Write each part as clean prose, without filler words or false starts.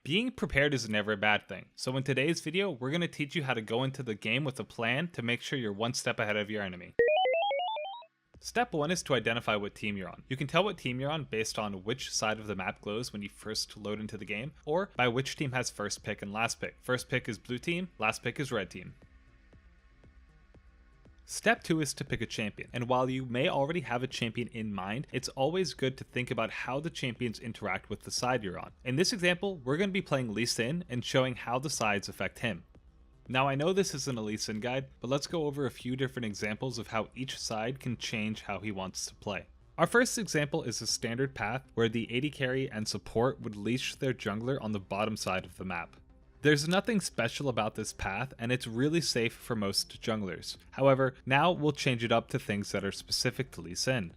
Being prepared is never a bad thing, so in today's video, we're going to teach you how to go into the game with a plan to make sure you're one step ahead of your enemy. Step 1 is to identify what team you're on. You can tell what team you're on based on which side of the map glows when you first load into the game, or by which team has first pick and last pick. First pick is blue team, last pick is red team. Step 2 is to pick a champion, and while you may already have a champion in mind, it's always good to think about how the champions interact with the side you're on. In this example, we're going to be playing Lee Sin and showing how the sides affect him. Now I know this isn't a Lee Sin guide, but let's go over a few different examples of how each side can change how he wants to play. Our first example is a standard path where the AD carry and support would leash their jungler on the bottom side of the map. There's nothing special about this path, and it's really safe for most junglers. However, now we'll change it up to things that are specific to Lee Sin.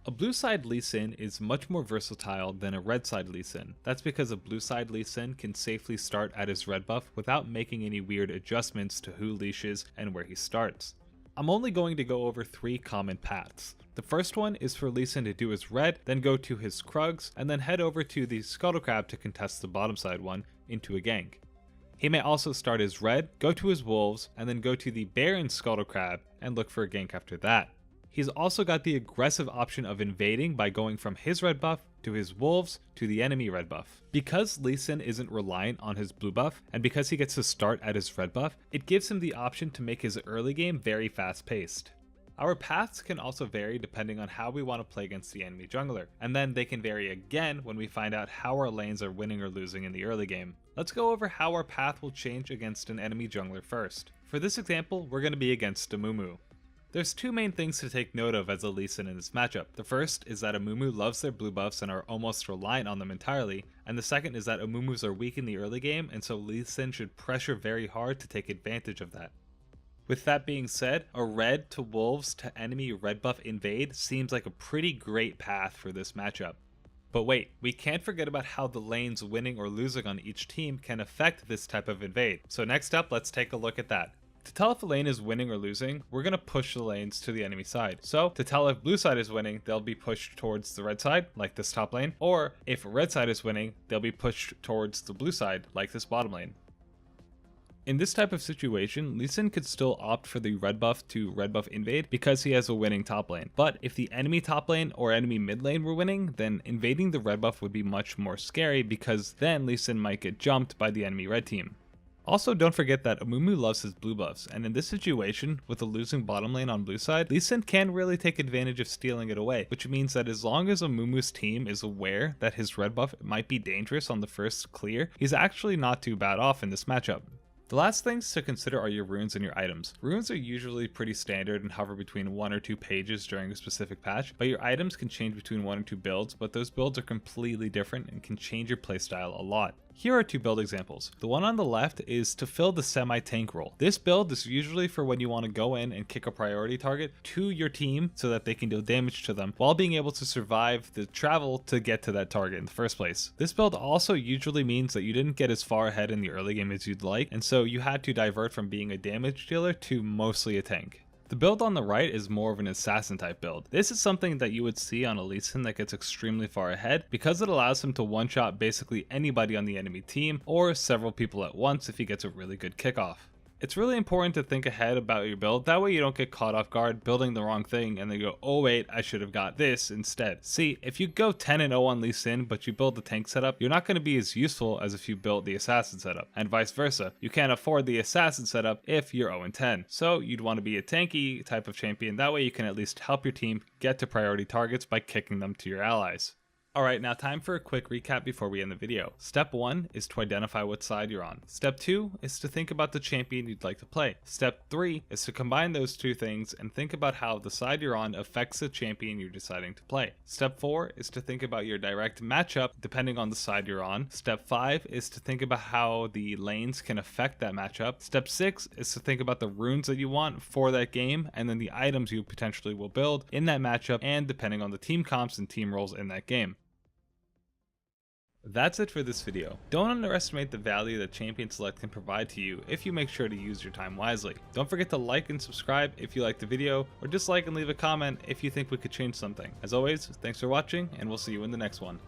A blue side Lee Sin is much more versatile than a red side Lee Sin. That's because a blue side Lee Sin can safely start at his red buff without making any weird adjustments to who leashes and where he starts. I'm only going to go over 3 common paths. The first one is for Lee Sin to do his red, then go to his Krugs, and then head over to the Scuttle Crab to contest the bottom side one into a gank. He may also start his red, go to his wolves, and then go to the Baron Scuttle Crab and look for a gank after that. He's also got the aggressive option of invading by going from his red buff to his wolves to the enemy red buff. Because Lee Sin isn't reliant on his blue buff, and because he gets to start at his red buff, it gives him the option to make his early game very fast paced. Our paths can also vary depending on how we want to play against the enemy jungler, and then they can vary again when we find out how our lanes are winning or losing in the early game. Let's go over how our path will change against an enemy jungler first. For this example, we're going to be against Amumu. There's 2 main things to take note of as a Lee Sin in this matchup. The first is that Amumu loves their blue buffs and are almost reliant on them entirely, and the second is that Amumus are weak in the early game, and so Lee Sin should pressure very hard to take advantage of that. With that being said, a red to wolves to enemy red buff invade seems like a pretty great path for this matchup. But wait, we can't forget about how the lanes winning or losing on each team can affect this type of invade. So next up, let's take a look at that. To tell if a lane is winning or losing, we're going to push the lanes to the enemy side. So to tell if blue side is winning, they'll be pushed towards the red side, like this top lane. Or if red side is winning, they'll be pushed towards the blue side, like this bottom lane. In this type of situation, Lee Sin could still opt for the red buff to red buff invade because he has a winning top lane. But if the enemy top lane or enemy mid lane were winning, then invading the red buff would be much more scary because then Lee Sin might get jumped by the enemy red team. Also, don't forget that Amumu loves his blue buffs, and in this situation, with a losing bottom lane on blue side, Lee Sin can really take advantage of stealing it away, which means that as long as Amumu's team is aware that his red buff might be dangerous on the first clear, he's actually not too bad off in this matchup. The last things to consider are your runes and your items. Runes are usually pretty standard and hover between 1 or 2 pages during a specific patch, but your items can change between 1 or 2 builds, but those builds are completely different and can change your playstyle a lot. Here are 2 build examples. The one on the left is to fill the semi-tank role. This build is usually for when you want to go in and kick a priority target to your team so that they can deal damage to them while being able to survive the travel to get to that target in the first place. This build also usually means that you didn't get as far ahead in the early game as you'd like, and so you had to divert from being a damage dealer to mostly a tank. The build on the right is more of an assassin type build. This is something that you would see on a Lee Sin that gets extremely far ahead because it allows him to one-shot basically anybody on the enemy team or several people at once if he gets a really good kickoff. It's really important to think ahead about your build, that way you don't get caught off guard building the wrong thing and then go, oh wait, I should have got this instead. See, if you go 10-0 on Lee Sin but you build the tank setup, you're not going to be as useful as if you built the assassin setup, and vice versa. You can't afford the assassin setup if you're 0-10. So you'd want to be a tanky type of champion, that way you can at least help your team get to priority targets by kicking them to your allies. Alright, now time for a quick recap before we end the video. Step 1 is to identify what side you're on. Step 2 is to think about the champion you'd like to play. Step 3 is to combine those 2 things and think about how the side you're on affects the champion you're deciding to play. Step 4 is to think about your direct matchup depending on the side you're on. Step 5 is to think about how the lanes can affect that matchup. Step 6 is to think about the runes that you want for that game and then the items you potentially will build in that matchup and depending on the team comps and team roles in that game. That's it for this video. Don't underestimate the value that Champion Select can provide to you if you make sure to use your time wisely. Don't forget to like and subscribe if you liked the video, or dislike and leave a comment if you think we could change something. As always, thanks for watching, and we'll see you in the next one.